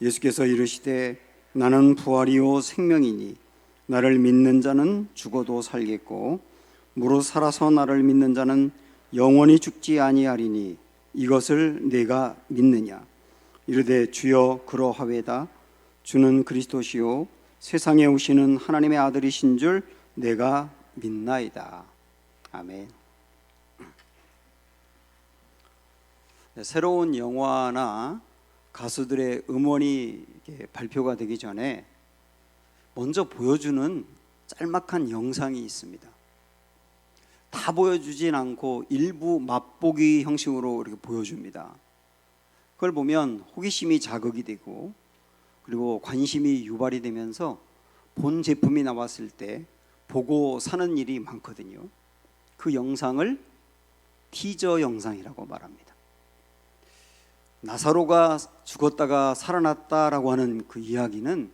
예수께서 이르시되 나는 부활이요 생명이니 나를 믿는 자는 죽어도 살겠고 무릇 살아서 나를 믿는 자는 영원히 죽지 아니하리니 이것을 내가 믿느냐. 이르되 주여 그러하외다. 주는 그리스도시요 세상에 오시는 하나님의 아들이신 줄 내가 믿나이다. 아멘. 새로운 영화나 가수들의 음원이 발표가 되기 전에 먼저 보여주는 짤막한 영상이 있습니다. 다 보여주진 않고 일부 맛보기 형식으로 이렇게 보여줍니다. 그걸 보면 호기심이 자극이 되고 그리고 관심이 유발이 되면서 본 제품이 나왔을 때 보고 사는 일이 많거든요. 그 영상을 티저 영상이라고 말합니다. 나사로가 죽었다가 살아났다라고 하는 그 이야기는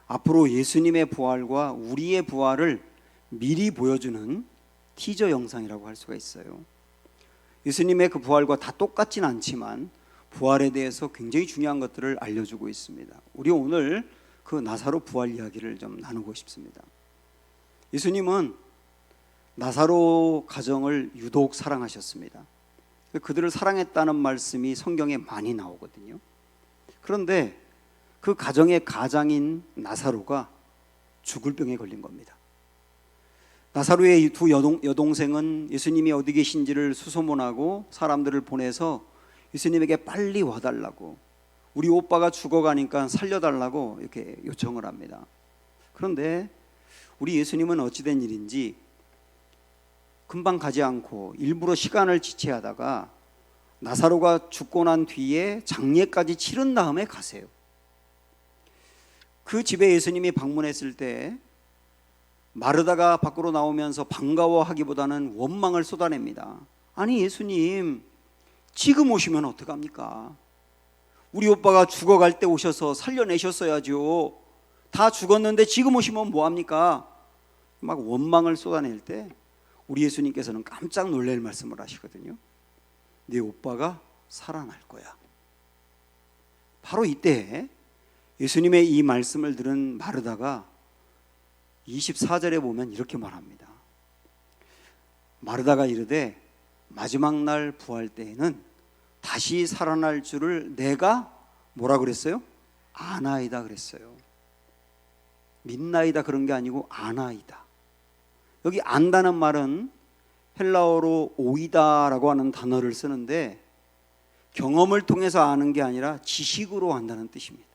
앞으로 예수님의 부활과 우리의 부활을 미리 보여주는 티저 영상이라고 할 수가 있어요. 예수님의 그 부활과 다 똑같진 않지만 부활에 대해서 굉장히 중요한 것들을 알려주고 있습니다. 우리 오늘 그 나사로 부활 이야기를 좀 나누고 싶습니다. 예수님은 나사로 가정을 유독 사랑하셨습니다. 그들을 사랑했다는 말씀이 성경에 많이 나오거든요. 그런데 그 가정의 가장인 나사로가 죽을 병에 걸린 겁니다. 나사로의 두 여동생은 예수님이 어디 계신지를 수소문하고 사람들을 보내서 예수님에게 빨리 와달라고, 우리 오빠가 죽어가니까 살려달라고 이렇게 요청을 합니다. 그런데 우리 예수님은 어찌된 일인지 금방 가지 않고 일부러 시간을 지체하다가 나사로가 죽고 난 뒤에 장례까지 치른 다음에 가세요. 그 집에 예수님이 방문했을 때 마르다가 밖으로 나오면서 반가워하기보다는 원망을 쏟아냅니다. 아니 예수님, 지금 오시면 어떡합니까? 우리 오빠가 죽어갈 때 오셔서 살려내셨어야죠. 다 죽었는데 지금 오시면 뭐합니까? 막 원망을 쏟아낼 때 우리 예수님께서는 깜짝 놀랄 말씀을 하시거든요. 네 오빠가 살아날 거야. 바로 이때 예수님의 이 말씀을 들은 마르다가 24절에 보면 이렇게 말합니다. 마르다가 이르되 마지막 날 부활 때에는 다시 살아날 줄을 내가 뭐라 그랬어요? 아나이다 그랬어요. 믿나이다 그런 게 아니고 아나이다. 여기 안다는 말은 헬라어로 오이다라고 하는 단어를 쓰는데 경험을 통해서 아는 게 아니라 지식으로 안다는 뜻입니다.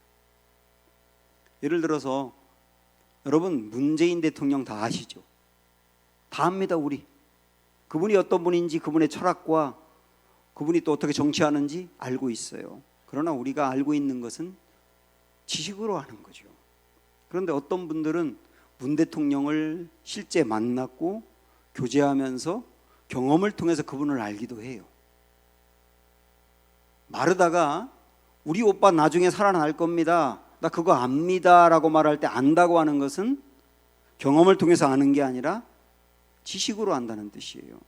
예를 들어서 여러분 문재인 대통령 다 아시죠? 다 압니다. 우리 그분이 어떤 분인지, 그분의 철학과 그분이 또 어떻게 정치하는지 알고 있어요. 그러나 우리가 알고 있는 것은 지식으로 아는 거죠. 그런데 어떤 분들은 문 대통령을 실제 만났고 교제하면서 경험을 통해서 그분을 알기도 해요. 마르다가 우리 오빠 나중에 살아날 겁니다, 나 그거 압니다 라고 말할 때 안다고 하는 것은 경험을 통해서 아는 게 아니라 지식으로 안다는 뜻이에요.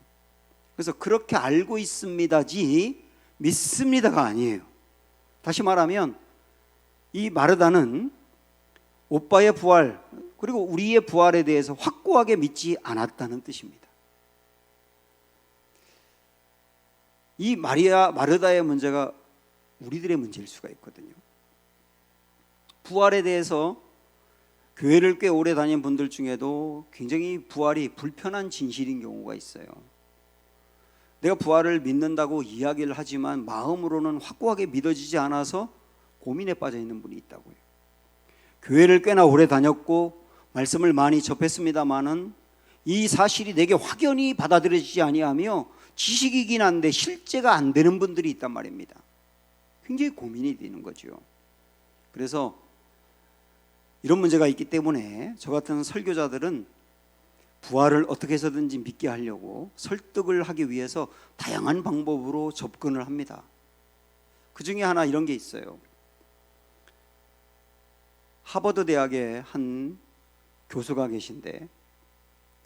그래서 그렇게 알고 있습니다지 믿습니다가 아니에요. 다시 말하면 이 마르다는 오빠의 부활 그리고 우리의 부활에 대해서 확고하게 믿지 않았다는 뜻입니다. 이 마르다의 문제가 우리들의 문제일 수가 있거든요. 부활에 대해서 교회를 꽤 오래 다닌 분들 중에도 굉장히 부활이 불편한 진실인 경우가 있어요. 내가 부활을 믿는다고 이야기를 하지만 마음으로는 확고하게 믿어지지 않아서 고민에 빠져 있는 분이 있다고요. 교회를 꽤나 오래 다녔고 말씀을 많이 접했습니다마는 이 사실이 내게 확연히 받아들여지지 아니하며 지식이긴 한데 실제가 안 되는 분들이 있단 말입니다. 굉장히 고민이 되는 거죠. 그래서 이런 문제가 있기 때문에 저 같은 설교자들은 부활을 어떻게 해서든지 믿게 하려고 설득을 하기 위해서 다양한 방법으로 접근을 합니다. 그 중에 하나 이런 게 있어요. 하버드 대학의 한 교수가 계신데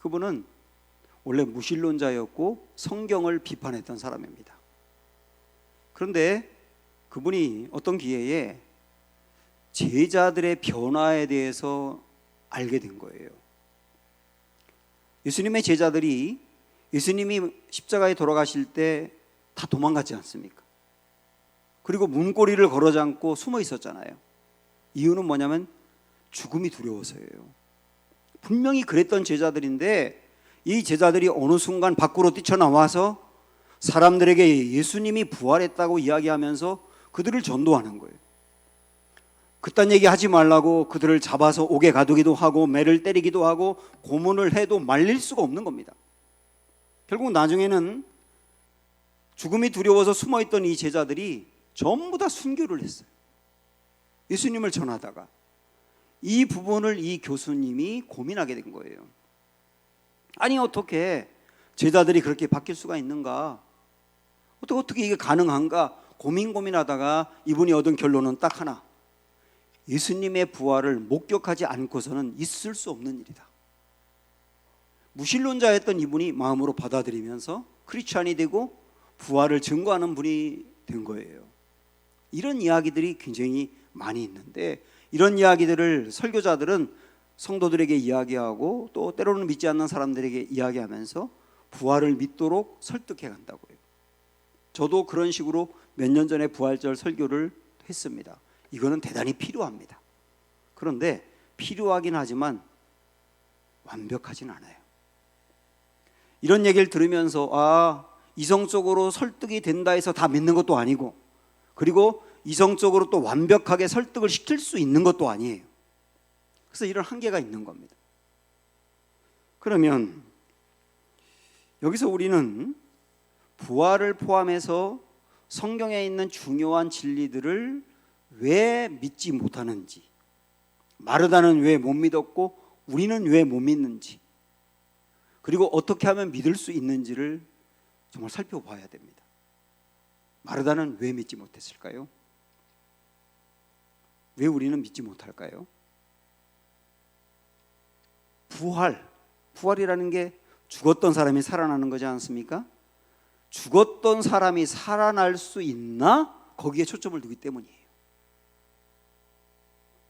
그분은 원래 무신론자였고 성경을 비판했던 사람입니다. 그런데 그분이 어떤 기회에 제자들의 변화에 대해서 알게 된 거예요. 예수님의 제자들이 예수님이 십자가에 돌아가실 때 다 도망갔지 않습니까? 그리고 문고리를 걸어 잠고 숨어 있었잖아요. 이유는 뭐냐면 죽음이 두려워서예요. 분명히 그랬던 제자들인데 이 제자들이 어느 순간 밖으로 뛰쳐나와서 사람들에게 예수님이 부활했다고 이야기하면서 그들을 전도하는 거예요. 그딴 얘기 하지 말라고 그들을 잡아서 옥에 가두기도 하고 매를 때리기도 하고 고문을 해도 말릴 수가 없는 겁니다. 결국 나중에는 죽음이 두려워서 숨어있던 이 제자들이 전부 다 순교를 했어요. 예수님을 전하다가 이 부분을 이 교수님이 고민하게 된 거예요. 아니 어떻게 제자들이 그렇게 바뀔 수가 있는가? 어떻게 이게 가능한가? 고민하다가 이분이 얻은 결론은 딱 하나. 예수님의 부활을 목격하지 않고서는 있을 수 없는 일이다. 무신론자였던 이분이 마음으로 받아들이면서 크리스찬이 되고 부활을 증거하는 분이 된 거예요. 이런 이야기들이 굉장히 많이 있는데 이런 이야기들을 설교자들은 성도들에게 이야기하고 또 때로는 믿지 않는 사람들에게 이야기하면서 부활을 믿도록 설득해 간다고요. 저도 그런 식으로 몇 년 전에 부활절 설교를 했습니다. 이거는 대단히 필요합니다. 그런데 필요하긴 하지만 완벽하진 않아요. 이런 얘기를 들으면서 이성적으로 설득이 된다 해서 다 믿는 것도 아니고 그리고 이성적으로 또 완벽하게 설득을 시킬 수 있는 것도 아니에요. 그래서 이런 한계가 있는 겁니다. 그러면 여기서 우리는 부활을 포함해서 성경에 있는 중요한 진리들을 왜 믿지 못하는지, 마르다는 왜 못 믿었고 우리는 왜 못 믿는지, 그리고 어떻게 하면 믿을 수 있는지를 정말 살펴봐야 됩니다. 마르다는 왜 믿지 못했을까요? 왜 우리는 믿지 못할까요? 부활이라는 게 죽었던 사람이 살아나는 거지 않습니까? 죽었던 사람이 살아날 수 있나? 거기에 초점을 두기 때문이에요.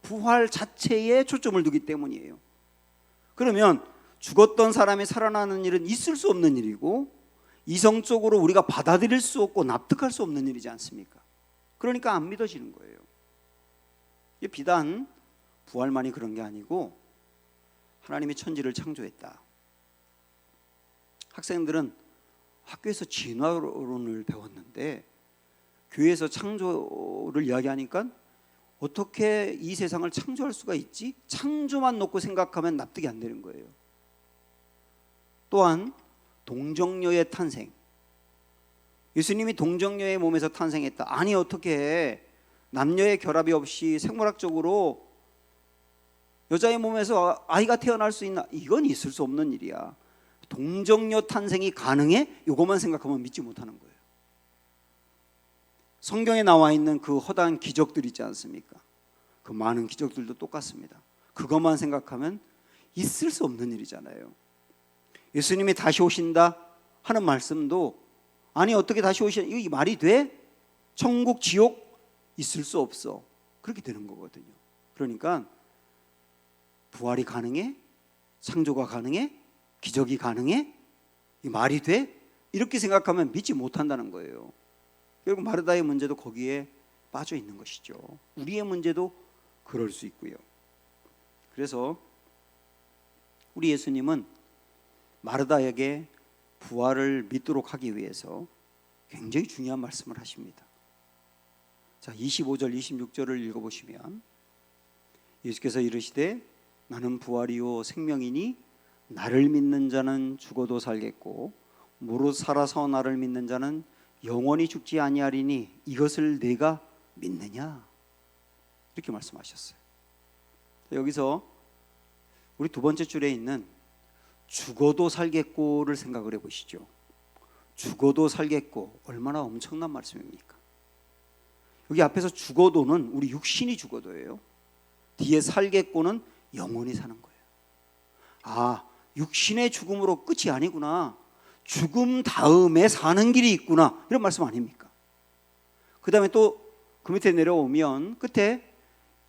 부활 자체에 초점을 두기 때문이에요. 그러면 죽었던 사람이 살아나는 일은 있을 수 없는 일이고 이성적으로 우리가 받아들일 수 없고 납득할 수 없는 일이지 않습니까? 그러니까 안 믿어지는 거예요. 이게 비단 부활만이 그런 게 아니고 하나님이 천지를 창조했다. 학생들은 학교에서 진화론을 배웠는데 교회에서 창조를 이야기하니까 어떻게 이 세상을 창조할 수가 있지? 창조만 놓고 생각하면 납득이 안 되는 거예요. 또한 동정녀의 탄생. 예수님이 동정녀의 몸에서 탄생했다. 아니 어떻게 남녀의 결합이 없이 생물학적으로 여자의 몸에서 아이가 태어날 수 있나? 이건 있을 수 없는 일이야. 동정녀 탄생이 가능해? 이것만 생각하면 믿지 못하는 거예요. 성경에 나와 있는 그 허다한 기적들 있지 않습니까? 그 많은 기적들도 똑같습니다. 그것만 생각하면 있을 수 없는 일이잖아요. 예수님이 다시 오신다 하는 말씀도 아니 어떻게 다시 오시냐? 이게 말이 돼? 천국, 지옥 있을 수 없어. 그렇게 되는 거거든요. 그러니까 부활이 가능해? 창조가 가능해? 기적이 가능해? 이 말이 돼? 이렇게 생각하면 믿지 못한다는 거예요. 결국 마르다의 문제도 거기에 빠져 있는 것이죠. 우리의 문제도 그럴 수 있고요. 그래서 우리 예수님은 마르다에게 부활을 믿도록 하기 위해서 굉장히 중요한 말씀을 하십니다. 자, 25절 26절을 읽어보시면 예수께서 이르시되 나는 부활이요 생명이니 나를 믿는 자는 죽어도 살겠고 무릇 살아서 나를 믿는 자는 영원히 죽지 아니하리니 이것을 내가 믿느냐? 이렇게 말씀하셨어요. 여기서 우리 두 번째 줄에 있는 죽어도 살겠고를 생각을 해보시죠. 죽어도 살겠고 얼마나 엄청난 말씀입니까? 여기 앞에서 죽어도는 우리 육신이 죽어도예요. 뒤에 살겠고는 영원히 사는 거예요. 육신의 죽음으로 끝이 아니구나. 죽음 다음에 사는 길이 있구나. 이런 말씀 아닙니까? 그 다음에 또 그 밑에 내려오면 끝에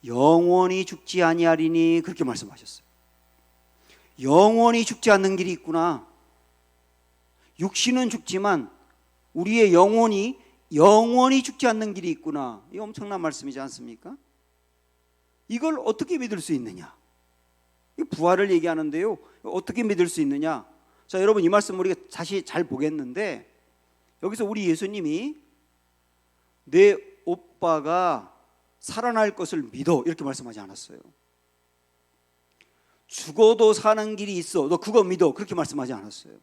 영원히 죽지 아니하리니 그렇게 말씀하셨어요. 영원히 죽지 않는 길이 있구나. 육신은 죽지만 우리의 영원히 죽지 않는 길이 있구나. 이 엄청난 말씀이지 않습니까? 이걸 어떻게 믿을 수 있느냐? 이 부활을 얘기하는데요, 어떻게 믿을 수 있느냐? 자, 여러분, 이 말씀 우리가 다시 잘 보겠는데, 여기서 우리 예수님이 내 오빠가 살아날 것을 믿어 이렇게 말씀하지 않았어요. 죽어도 사는 길이 있어, 너 그거 믿어 그렇게 말씀하지 않았어요.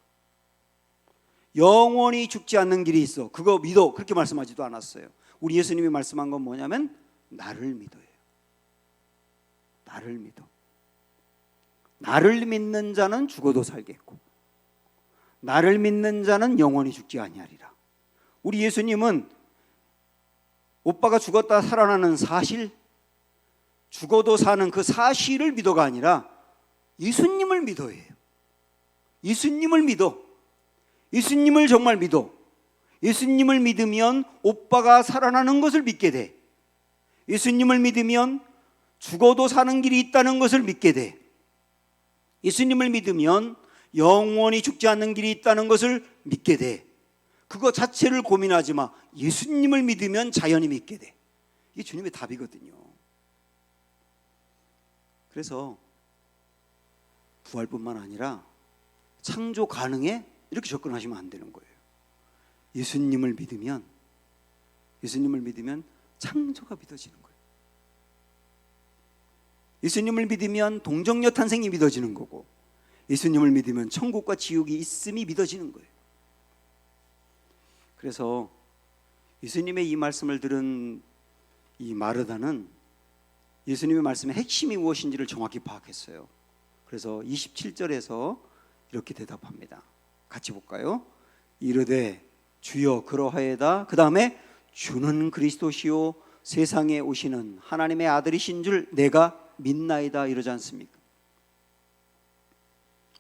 영원히 죽지 않는 길이 있어, 그거 믿어 그렇게 말씀하지도 않았어요. 우리 예수님이 말씀한 건 뭐냐면 나를 믿어요. 나를 믿어. 나를 믿는 자는 죽어도 살겠고 나를 믿는 자는 영원히 죽지 아니하리라. 우리 예수님은 오빠가 죽었다 살아나는 사실, 죽어도 사는 그 사실을 믿어가 아니라 예수님을 믿어예요. 예수님을 믿어. 예수님을 정말 믿어. 예수님을 믿으면 오빠가 살아나는 것을 믿게 돼. 예수님을 믿으면 죽어도 사는 길이 있다는 것을 믿게 돼. 예수님을 믿으면 영원히 죽지 않는 길이 있다는 것을 믿게 돼. 그거 자체를 고민하지 마. 예수님을 믿으면 자연히 믿게 돼. 이게 주님의 답이거든요. 그래서 부활뿐만 아니라 창조 가능에 이렇게 접근하시면 안 되는 거예요. 예수님을 믿으면 창조가 믿어지는 거예요. 예수님을 믿으면 동정녀 탄생이 믿어지는 거고, 예수님을 믿으면 천국과 지옥이 있음이 믿어지는 거예요. 그래서 예수님의 이 말씀을 들은 이 마르다는 예수님의 말씀의 핵심이 무엇인지를 정확히 파악했어요. 그래서 27절에서 이렇게 대답합니다. 같이 볼까요? 이르되 주여 그러하여다. 그 다음에 주는 그리스도시요 세상에 오시는 하나님의 아들이신 줄 내가 믿나이다 이러지 않습니까?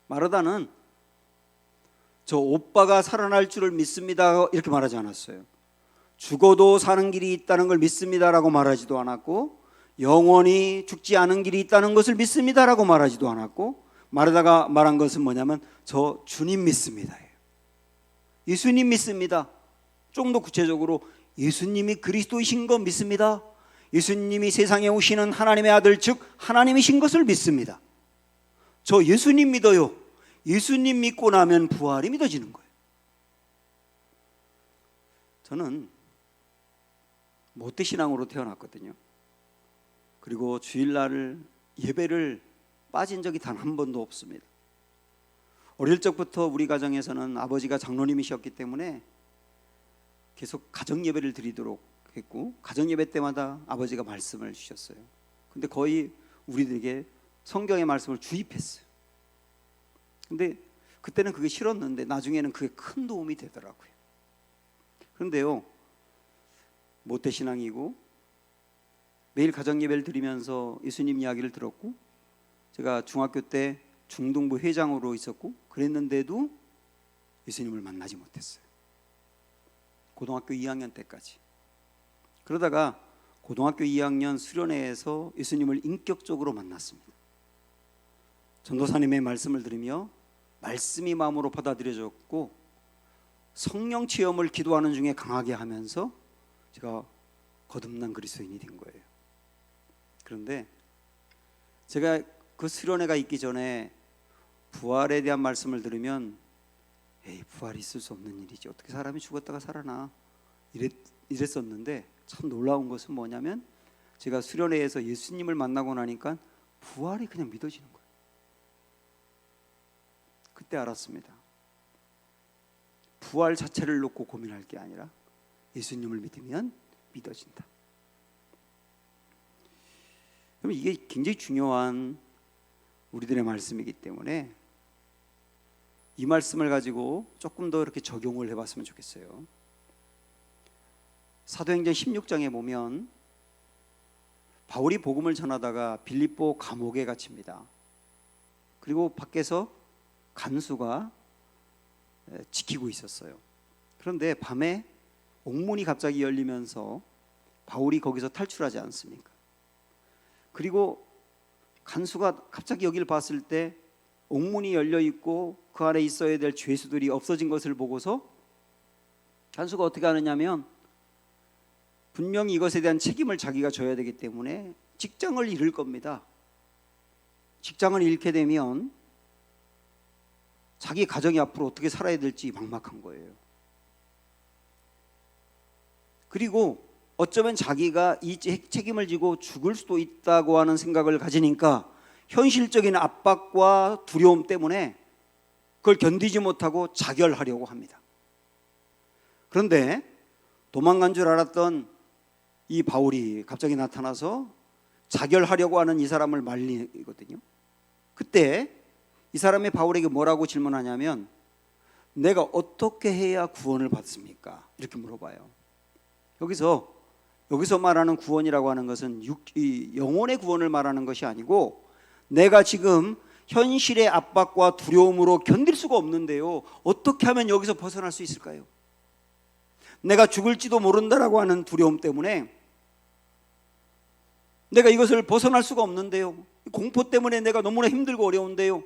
마르다는 저 오빠가 살아날 줄을 믿습니다 이렇게 말하지 않았어요. 죽어도 사는 길이 있다는 걸 믿습니다라고 말하지도 않았고, 영원히 죽지 않은 길이 있다는 것을 믿습니다라고 말하지도 않았고, 마르다가 말한 것은 뭐냐면 저 주님 믿습니다, 예수님 믿습니다. 좀 더 구체적으로 예수님이 그리스도이신 거 믿습니다. 예수님이 세상에 오시는 하나님의 아들 즉 하나님이신 것을 믿습니다. 저 예수님 믿어요. 예수님 믿고 나면 부활이 믿어지는 거예요. 저는 모태신앙으로 태어났거든요. 그리고 주일날 예배를 빠진 적이 단 한 번도 없습니다. 어릴 적부터 우리 가정에서는 아버지가 장로님이셨기 때문에 계속 가정 예배를 드리도록 했고, 가정 예배 때마다 아버지가 말씀을 주셨어요. 근데 거의 우리들에게 성경의 말씀을 주입했어요. 근데 그때는 그게 싫었는데 나중에는 그게 큰 도움이 되더라고요. 그런데요, 모태신앙이고 매일 가정 예배를 드리면서 예수님 이야기를 들었고, 제가 중학교 때 중등부 회장으로 있었고 그랬는데도 예수님을 만나지 못했어요. 고등학교 2학년 때까지. 그러다가 고등학교 2학년 수련회에서 예수님을 인격적으로 만났습니다. 전도사님의 말씀을 들으며 말씀이 마음으로 받아들여졌고, 성령 체험을 기도하는 중에 강하게 하면서 제가 거듭난 그리스도인이 된 거예요. 그런데 제가 그 수련회가 있기 전에 부활에 대한 말씀을 들으면 에이, 부활이 있을 수 없는 일이지, 어떻게 사람이 죽었다가 살아나, 이랬었는데, 참 놀라운 것은 뭐냐면 제가 수련회에서 예수님을 만나고 나니까 부활이 그냥 믿어지는 거예요. 그때 알았습니다. 부활 자체를 놓고 고민할 게 아니라 예수님을 믿으면 믿어진다. 그럼 이게 굉장히 중요한 우리들의 말씀이기 때문에 이 말씀을 가지고 조금 더 이렇게 적용을 해봤으면 좋겠어요. 사도행전 16장에 보면 바울이 복음을 전하다가 빌립보 감옥에 갇힙니다. 그리고 밖에서 간수가 지키고 있었어요. 그런데 밤에 옥문이 갑자기 열리면서 바울이 거기서 탈출하지 않습니까? 그리고 간수가 갑자기 여기를 봤을 때 옥문이 열려 있고 그 안에 있어야 될 죄수들이 없어진 것을 보고서 간수가 어떻게 하느냐면 분명히 이것에 대한 책임을 자기가 져야 되기 때문에 직장을 잃을 겁니다. 직장을 잃게 되면 자기 가정이 앞으로 어떻게 살아야 될지 막막한 거예요. 그리고 어쩌면 자기가 이 책임을 지고 죽을 수도 있다고 하는 생각을 가지니까 현실적인 압박과 두려움 때문에 그걸 견디지 못하고 자결하려고 합니다. 그런데 도망간 줄 알았던 이 바울이 갑자기 나타나서 자결하려고 하는 이 사람을 말리거든요. 그때 이 사람이 바울에게 뭐라고 질문하냐면 내가 어떻게 해야 구원을 받습니까? 이렇게 물어봐요. 여기서 말하는 구원이라고 하는 것은 영혼의 구원을 말하는 것이 아니고 내가 지금 현실의 압박과 두려움으로 견딜 수가 없는데요, 어떻게 하면 여기서 벗어날 수 있을까요? 내가 죽을지도 모른다라고 하는 두려움 때문에 내가 이것을 벗어날 수가 없는데요, 공포 때문에 내가 너무나 힘들고 어려운데요,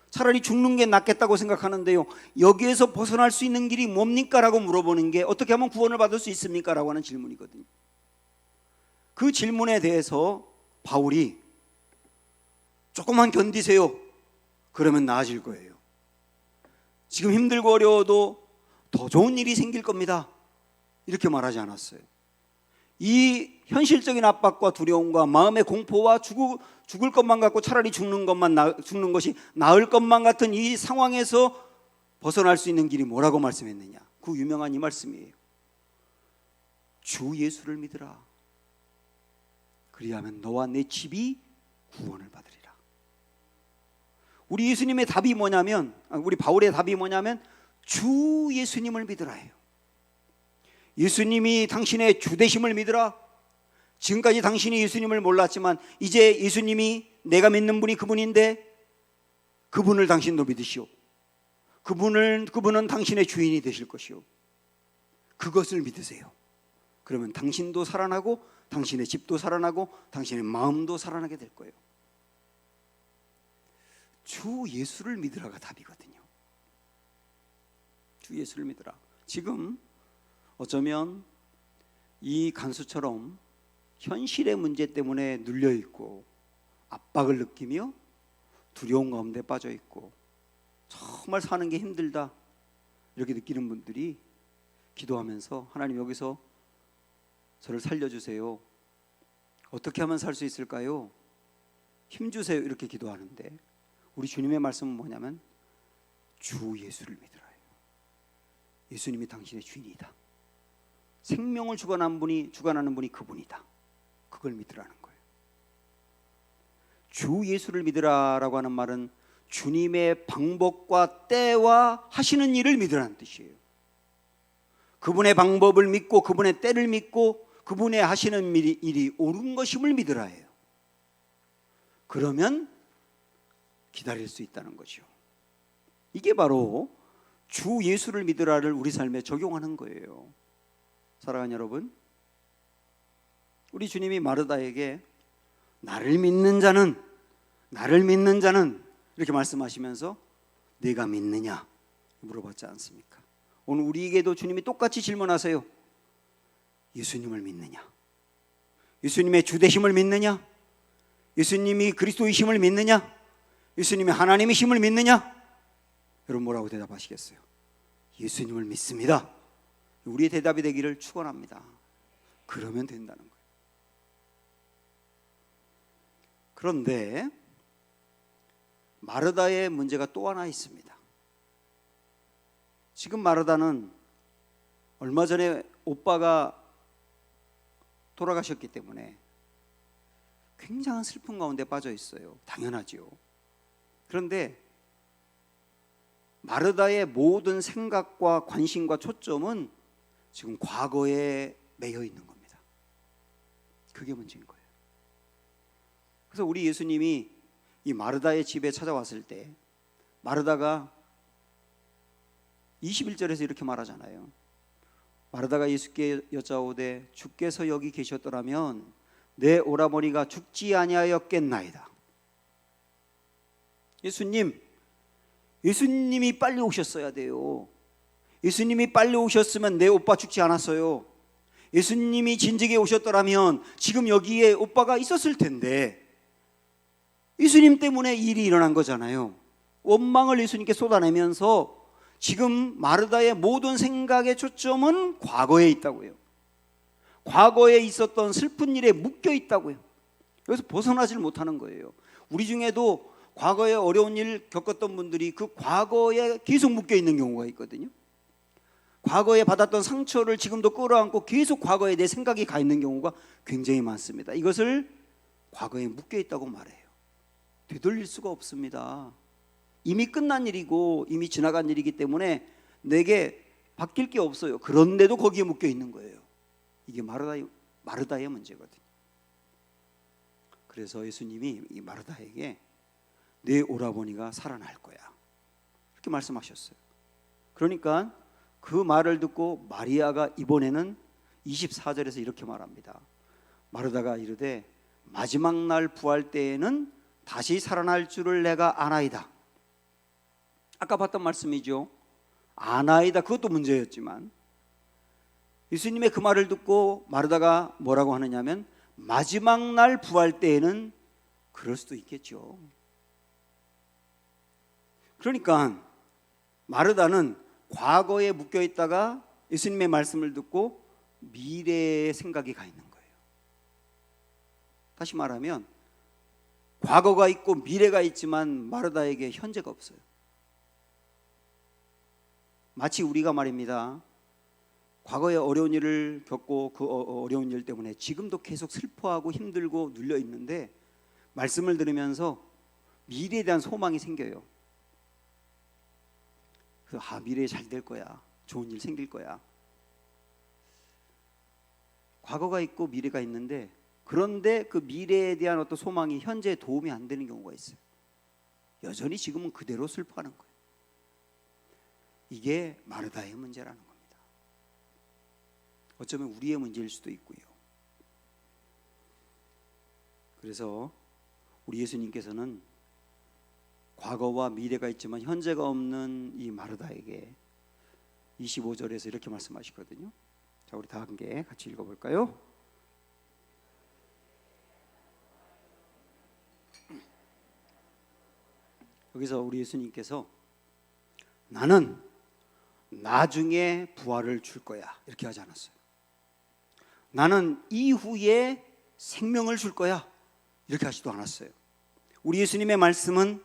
차라리 죽는 게 낫겠다고 생각하는데요, 여기에서 벗어날 수 있는 길이 뭡니까? 라고 물어보는 게 어떻게 하면 구원을 받을 수 있습니까? 라고 하는 질문이거든요. 그 질문에 대해서 바울이 조금만 견디세요. 그러면 나아질 거예요. 지금 힘들고 어려워도 더 좋은 일이 생길 겁니다. 이렇게 말하지 않았어요. 이 현실적인 압박과 두려움과 마음의 공포와 죽을 것만 같고 차라리 죽는 것이 나을 것만 같은 이 상황에서 벗어날 수 있는 길이 뭐라고 말씀했느냐? 그 유명한 이 말씀이에요. 주 예수를 믿으라. 그리하면 너와 내 집이 구원을 받으리라. 우리 예수님의 답이 뭐냐면, 우리 바울의 답이 뭐냐면 주 예수님을 믿으라예요. 예수님이 당신의 주 되심을 믿으라. 지금까지 당신이 예수님을 몰랐지만 이제 예수님이 내가 믿는 분이 그분인데 그분을 당신도 믿으시오. 그분은 당신의 주인이 되실 것이오. 그것을 믿으세요. 그러면 당신도 살아나고 당신의 집도 살아나고 당신의 마음도 살아나게 될 거예요. 주 예수를 믿으라가 답이거든요. 주 예수를 믿으라. 지금 어쩌면 이 간수처럼 현실의 문제 때문에 눌려있고 압박을 느끼며 두려움 가운데 빠져있고 정말 사는 게 힘들다 이렇게 느끼는 분들이 기도하면서 하나님 여기서 저를 살려주세요. 어떻게 하면 살 수 있을까요? 힘주세요. 이렇게 기도하는데 우리 주님의 말씀은 뭐냐면 주 예수를 믿으라요. 예수님이 당신의 주인이다. 생명을 주관하는 분이 그분이다. 그걸 믿으라는 거예요. 주 예수를 믿으라라고 하는 말은 주님의 방법과 때와 하시는 일을 믿으라는 뜻이에요. 그분의 방법을 믿고 그분의 때를 믿고 그분의 하시는 일이 옳은 것임을 믿으라예요. 그러면 기다릴 수 있다는 거죠. 이게 바로 주 예수를 믿으라를 우리 삶에 적용하는 거예요. 사랑하는 여러분, 우리 주님이 마르다에게 나를 믿는 자는 이렇게 말씀하시면서 네가 믿느냐 물어봤지 않습니까? 오늘 우리에게도 주님이 똑같이 질문하세요. 예수님을 믿느냐? 예수님의 주되심을 믿느냐? 예수님이 그리스도이심을 믿느냐? 예수님이 하나님이심을 믿느냐? 여러분 뭐라고 대답하시겠어요? 예수님을 믿습니다. 우리의 대답이 되기를 축원합니다. 그러면 된다는 거예요. 그런데 마르다의 문제가 또 하나 있습니다. 지금 마르다는 얼마 전에 오빠가 돌아가셨기 때문에 굉장한 슬픔 가운데 빠져 있어요. 당연하죠. 그런데 마르다의 모든 생각과 관심과 초점은 지금 과거에 매여 있는 겁니다. 그게 문제인 거예요. 그래서 우리 예수님이 이 마르다의 집에 찾아왔을 때 마르다가 21절에서 이렇게 말하잖아요. 마르다가 예수께 여짜오되 주께서 여기 계셨더라면 내 오라버니가 죽지 아니하였겠나이다. 예수님이 빨리 오셨어야 돼요. 예수님이 빨리 오셨으면 내 오빠 죽지 않았어요. 예수님이 진즉에 오셨더라면 지금 여기에 오빠가 있었을 텐데, 예수님 때문에 일이 일어난 거잖아요. 원망을 예수님께 쏟아내면서 지금 마르다의 모든 생각의 초점은 과거에 있다고요. 과거에 있었던 슬픈 일에 묶여 있다고요. 여기서 벗어나질 못하는 거예요. 우리 중에도 과거에 어려운 일 겪었던 분들이 그 과거에 계속 묶여 있는 경우가 있거든요. 과거에 받았던 상처를 지금도 끌어안고 계속 과거에 내 생각이 가 있는 경우가 굉장히 많습니다. 이것을 과거에 묶여 있다고 말해요. 되돌릴 수가 없습니다. 이미 끝난 일이고 이미 지나간 일이기 때문에 내게 바뀔 게 없어요. 그런데도 거기에 묶여 있는 거예요. 이게 마르다의 문제거든요. 그래서 예수님이 이 마르다에게 내 오라버니가 살아날 거야, 이렇게 말씀하셨어요. 그러니까 그 말을 듣고 마리아가 이번에는 24절에서 이렇게 말합니다. 마르다가 이르되 마지막 날 부활 때에는 다시 살아날 줄을 내가 아나이다. 아까 봤던 말씀이죠. 아나이다, 그것도 문제였지만 예수님의 그 말을 듣고 마르다가 뭐라고 하느냐면 마지막 날 부활 때에는 그럴 수도 있겠죠. 그러니까 마르다는 과거에 묶여 있다가 예수님의 말씀을 듣고 미래의 생각이 가 있는 거예요. 다시 말하면 과거가 있고 미래가 있지만 마르다에게 현재가 없어요. 마치 우리가 말입니다, 과거에 어려운 일을 겪고 그 어려운 일 때문에 지금도 계속 슬퍼하고 힘들고 눌려 있는데 말씀을 들으면서 미래에 대한 소망이 생겨요. 미래에 잘 될 거야, 좋은 일 생길 거야. 과거가 있고 미래가 있는데, 그런데 그 미래에 대한 어떤 소망이 현재에 도움이 안 되는 경우가 있어요. 여전히 지금은 그대로 슬퍼하는 거예요. 이게 마르다의 문제라는 겁니다. 어쩌면 우리의 문제일 수도 있고요. 그래서 우리 예수님께서는 과거와 미래가 있지만 현재가 없는 이 마르다에게 25절에서 이렇게 말씀하시거든요. 자, 우리 다 함께 같이 읽어볼까요? 여기서 우리 예수님께서 나는 나중에 부활을 줄 거야, 이렇게 하지 않았어요. 나는 이후에 생명을 줄 거야, 이렇게 하지도 않았어요. 우리 예수님의 말씀은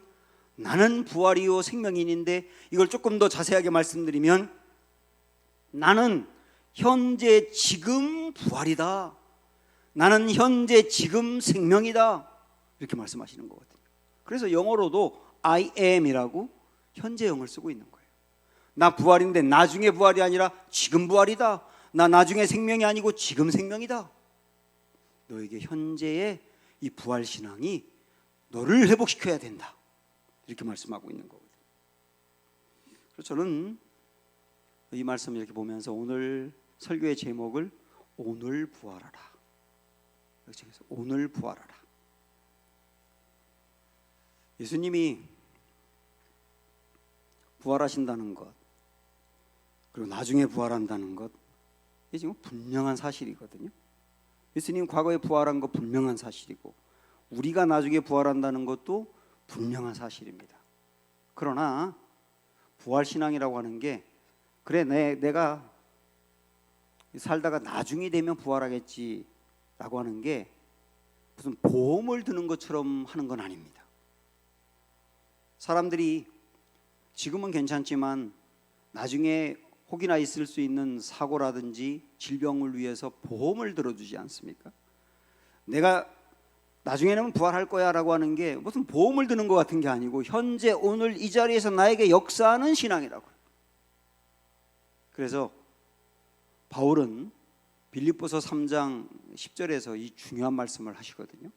나는 부활이요 생명인인데, 이걸 조금 더 자세하게 말씀드리면 나는 현재 지금 부활이다, 나는 현재 지금 생명이다, 이렇게 말씀하시는 거거든요. 그래서 영어로도 I am이라고 현재형을 쓰고 있는 거예요. 나 부활인데 나중에 부활이 아니라 지금 부활이다. 나 나중에 생명이 아니고 지금 생명이다. 너에게 현재의 이 부활 신앙이 너를 회복시켜야 된다, 이렇게 말씀하고 있는 거거든요. 그래서 저는 이 말씀을 이렇게 보면서 오늘 설교의 제목을 오늘 부활하라, 이렇게 정해서 오늘 부활하라. 예수님이 부활하신다는 것, 그리고 나중에 부활한다는 것, 이게 지금 분명한 사실이거든요. 예수님 과거에 부활한 거 분명한 사실이고, 우리가 나중에 부활한다는 것도 분명한 사실입니다. 그러나 부활신앙이라고 하는 게, 그래 내가 살다가 나중이 되면 부활하겠지라고 하는 게 무슨 보험을 드는 것처럼 하는 건 아닙니다. 사람들이 지금은 괜찮지만 나중에 혹이나 있을 수 있는 사고라든지 질병을 위해서 보험을 들어주지 않습니까? 내가 나중에는 부활할 거야 라고 하는 게 무슨 보험을 드는 것 같은 게 아니고 현재 오늘 이 자리에서 나에게 역사하는 신앙이라고요. 그래서 바울은 빌립보서 3장 10절에서 이 중요한 말씀을 하시거든요.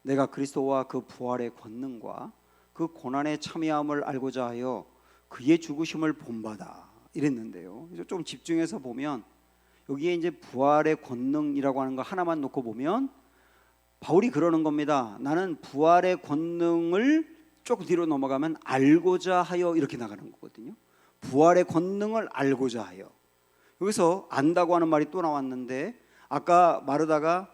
내가 그리스도와 그 부활의 권능과 그 고난의 참여함을 알고자 하여 그의 죽으심을 본받아, 이랬는데요. 그래서 좀 집중해서 보면 여기에 이제 부활의 권능이라고 하는 거 하나만 놓고 보면 바울이 그러는 겁니다. 나는 부활의 권능을 조금 뒤로 넘어가면 알고자 하여 이렇게 나가는 거거든요. 부활의 권능을 알고자 하여. 여기서 안다고 하는 말이 또 나왔는데 아까 마르다가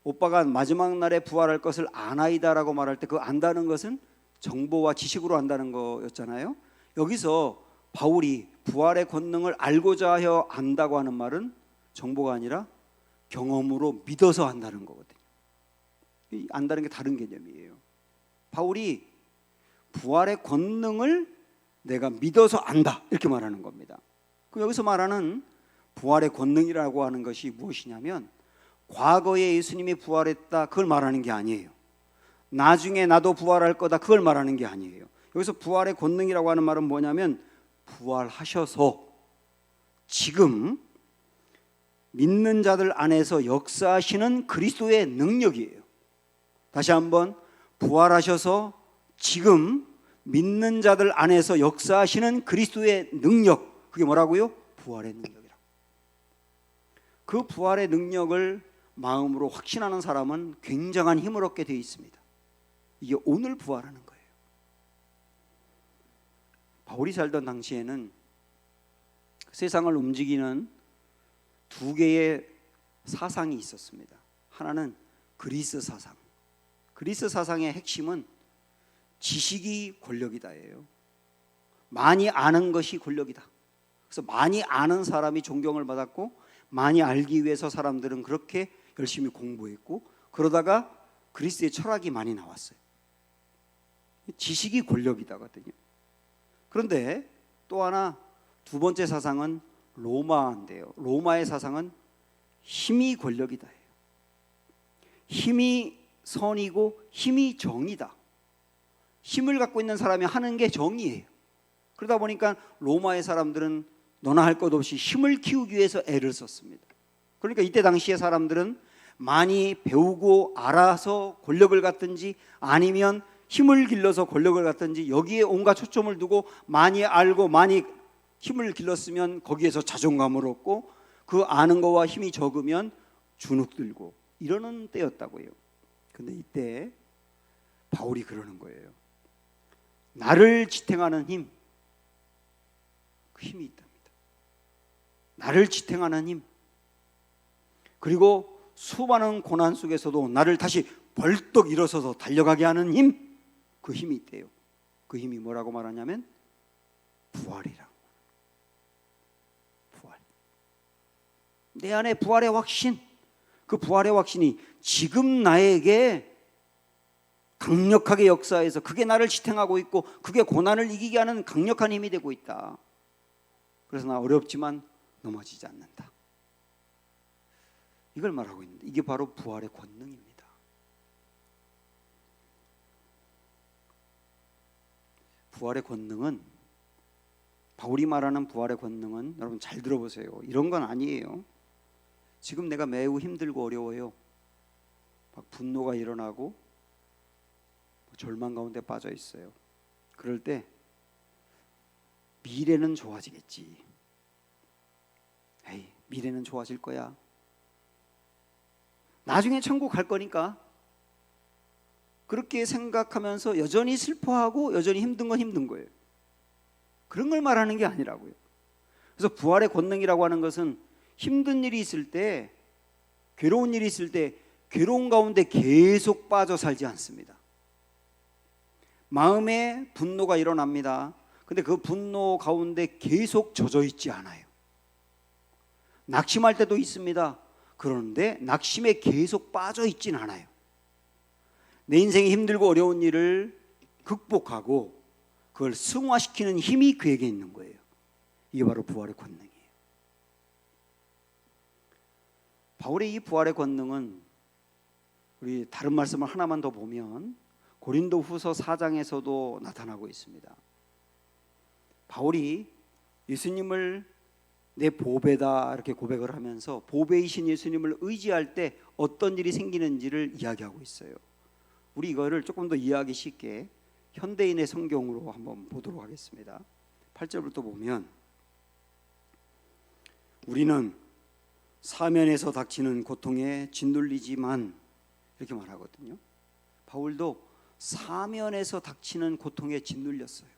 오빠가 마지막 날에 부활할 것을 아나이다라고 말할 때 그 안다는 것은 정보와 지식으로 안다는 거였잖아요. 여기서 바울이 부활의 권능을 알고자 하여 안다고 하는 말은 정보가 아니라 경험으로 믿어서 안다는 거거든요. 안다는 게 다른 개념이에요. 바울이 부활의 권능을 내가 믿어서 안다 이렇게 말하는 겁니다. 그럼 여기서 말하는 부활의 권능이라고 하는 것이 무엇이냐면 과거에 예수님이 부활했다 그걸 말하는 게 아니에요. 나중에 나도 부활할 거다 그걸 말하는 게 아니에요. 여기서 부활의 권능이라고 하는 말은 뭐냐면 부활하셔서 지금 믿는 자들 안에서 역사하시는 그리스도의 능력이에요. 다시 한번 부활하셔서 지금 믿는 자들 안에서 역사하시는 그리스도의 능력, 그게 뭐라고요? 부활의 능력이라. 그 부활의 능력을 마음으로 확신하는 사람은 굉장한 힘을 얻게 되어 있습니다. 이게 오늘 부활하는 거예요. 바울이 살던 당시에는 세상을 움직이는 두 개의 사상이 있었습니다. 하나는 그리스 사상. 그리스 사상의 핵심은 지식이 권력이다예요. 많이 아는 것이 권력이다. 그래서 많이 아는 사람이 존경을 받았고 많이 알기 위해서 사람들은 그렇게 열심히 공부했고 그러다가 그리스의 철학이 많이 나왔어요. 지식이 권력이다거든요. 그런데 또 하나 두 번째 사상은 로마인데요. 로마의 사상은 힘이 권력이다. 힘이 선이고 힘이 정이다. 힘을 갖고 있는 사람이 하는 게 정이에요. 그러다 보니까 로마의 사람들은 너나 할 것 없이 힘을 키우기 위해서 애를 썼습니다. 그러니까 이때 당시의 사람들은 많이 배우고 알아서 권력을 갖든지 아니면 힘을 길러서 권력을 갖든지 여기에 온갖 초점을 두고 많이 알고 많이 힘을 길렀으면 거기에서 자존감을 얻고 그 아는 거와 힘이 적으면 주눅 들고 이러는 때였다고요. 근데 이때 바울이 그러는 거예요. 나를 지탱하는 힘, 그 힘이 있답니다. 나를 지탱하는 힘, 그리고 수많은 고난 속에서도 나를 다시 벌떡 일어서서 달려가게 하는 힘, 그 힘이 있대요. 그 힘이 뭐라고 말하냐면 부활이라고. 부활. 내 안에 부활의 확신, 그 부활의 확신이 지금 나에게 강력하게 역사해서 그게 나를 지탱하고 있고 그게 고난을 이기게 하는 강력한 힘이 되고 있다. 그래서 나 어렵지만 넘어지지 않는다. 이걸 말하고 있는데 이게 바로 부활의 권능입니다. 부활의 권능은 바울이 말하는 부활의 권능은 여러분 잘 들어보세요. 이런 건 아니에요. 지금 내가 매우 힘들고 어려워요. 막 분노가 일어나고 절망 가운데 빠져 있어요. 그럴 때 미래는 좋아지겠지. 에이, 미래는 좋아질 거야. 나중에 천국 갈 거니까. 그렇게 생각하면서 여전히 슬퍼하고 여전히 힘든 건 힘든 거예요. 그런 걸 말하는 게 아니라고요. 그래서 부활의 권능이라고 하는 것은 힘든 일이 있을 때, 괴로운 일이 있을 때 괴로운 가운데 계속 빠져 살지 않습니다. 마음에 분노가 일어납니다. 근데 그 분노 가운데 계속 젖어 있지 않아요. 낙심할 때도 있습니다. 그런데 낙심에 계속 빠져 있진 않아요. 내 인생이 힘들고 어려운 일을 극복하고 그걸 승화시키는 힘이 그에게 있는 거예요. 이게 바로 부활의 권능이에요. 바울의 이 부활의 권능은 우리 다른 말씀을 하나만 더 보면 고린도후서 4장에서도 나타나고 있습니다. 바울이 예수님을 내 보배다 이렇게 고백을 하면서 보배이신 예수님을 의지할 때 어떤 일이 생기는지를 이야기하고 있어요. 우리 이거를 조금 더 이해하기 쉽게 현대인의 성경으로 한번 보도록 하겠습니다. 8절부터 보면 우리는 사면에서 닥치는 고통에 짓눌리지만 이렇게 말하거든요. 바울도 사면에서 닥치는 고통에 짓눌렸어요.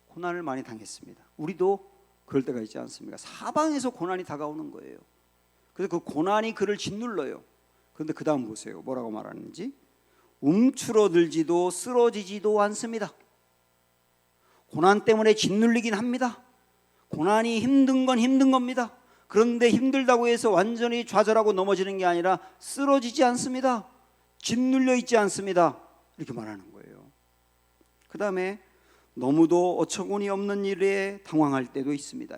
고난을 많이 당했습니다. 우리도 그럴 때가 있지 않습니까? 사방에서 고난이 다가오는 거예요. 그래서 그 고난이 그를 짓눌러요. 그런데 그 다음 보세요. 뭐라고 말하는지. 움츠러들지도 쓰러지지도 않습니다. 고난 때문에 짓눌리긴 합니다. 고난이 힘든 건 힘든 겁니다. 그런데 힘들다고 해서 완전히 좌절하고 넘어지는 게 아니라 쓰러지지 않습니다. 짓눌려 있지 않습니다. 이렇게 말하는 거예요. 그 다음에 너무도 어처구니 없는 일에 당황할 때도 있습니다.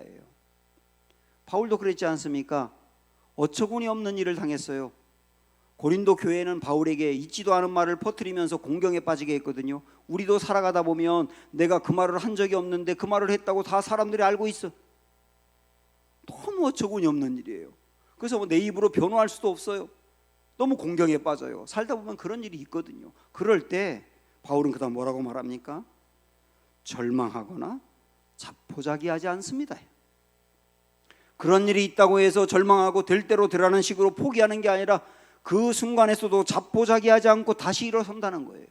바울도 그랬지 않습니까? 어처구니 없는 일을 당했어요. 고린도 교회는 바울에게 있지도 않은 말을 퍼뜨리면서 공경에 빠지게 했거든요. 우리도 살아가다 보면 내가 그 말을 한 적이 없는데 그 말을 했다고 다 사람들이 알고 있어. 너무 어처구니 없는 일이에요. 그래서 내 입으로 변호할 수도 없어요. 너무 공경에 빠져요. 살다 보면 그런 일이 있거든요. 그럴 때 바울은 그다음 뭐라고 말합니까? 절망하거나 자포자기하지 않습니다. 그런 일이 있다고 해서 절망하고 될 대로 되라는 식으로 포기하는 게 아니라 그 순간에서도 자포자기하지 않고 다시 일어선다는 거예요.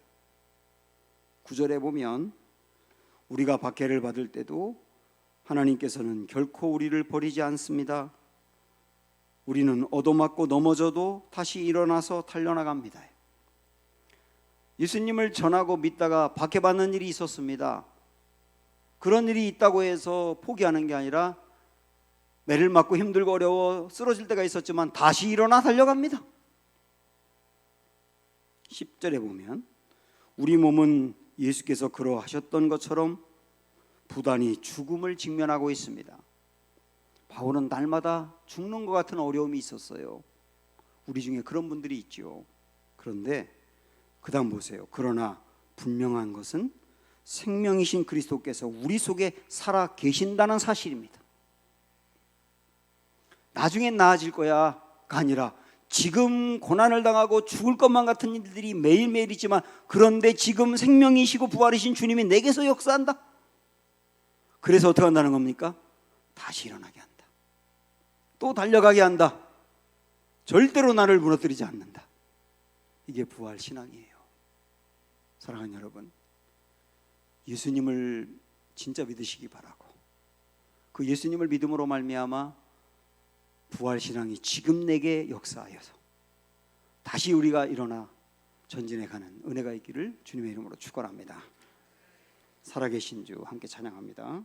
9절에 보면 우리가 박해를 받을 때도 하나님께서는 결코 우리를 버리지 않습니다. 우리는 얻어맞고 넘어져도 다시 일어나서 달려나갑니다. 예수님을 전하고 믿다가 박해받는 일이 있었습니다. 그런 일이 있다고 해서 포기하는 게 아니라 매를 맞고 힘들고 어려워 쓰러질 때가 있었지만 다시 일어나 달려갑니다. 10절에 보면 우리 몸은 예수께서 그러하셨던 것처럼 부단히 죽음을 직면하고 있습니다. 바울은 날마다 죽는 것 같은 어려움이 있었어요. 우리 중에 그런 분들이 있죠. 그런데 그 다음 보세요. 그러나 분명한 것은 생명이신 그리스도께서 우리 속에 살아 계신다는 사실입니다. 나중엔 나아질 거야가 아니라 지금 고난을 당하고 죽을 것만 같은 일들이 매일매일 있지만 그런데 지금 생명이시고 부활이신 주님이 내게서 역사한다. 그래서 어떻게 한다는 겁니까? 다시 일어나게 한다. 또 달려가게 한다. 절대로 나를 무너뜨리지 않는다. 이게 부활 신앙이에요. 사랑하는 여러분, 예수님을 진짜 믿으시기 바라고 그 예수님을 믿음으로 말미암아 부활 신앙이 지금 내게 역사하여서 다시 우리가 일어나 전진해 가는 은혜가 있기를 주님의 이름으로 축원합니다. 살아계신 주 함께 찬양합니다.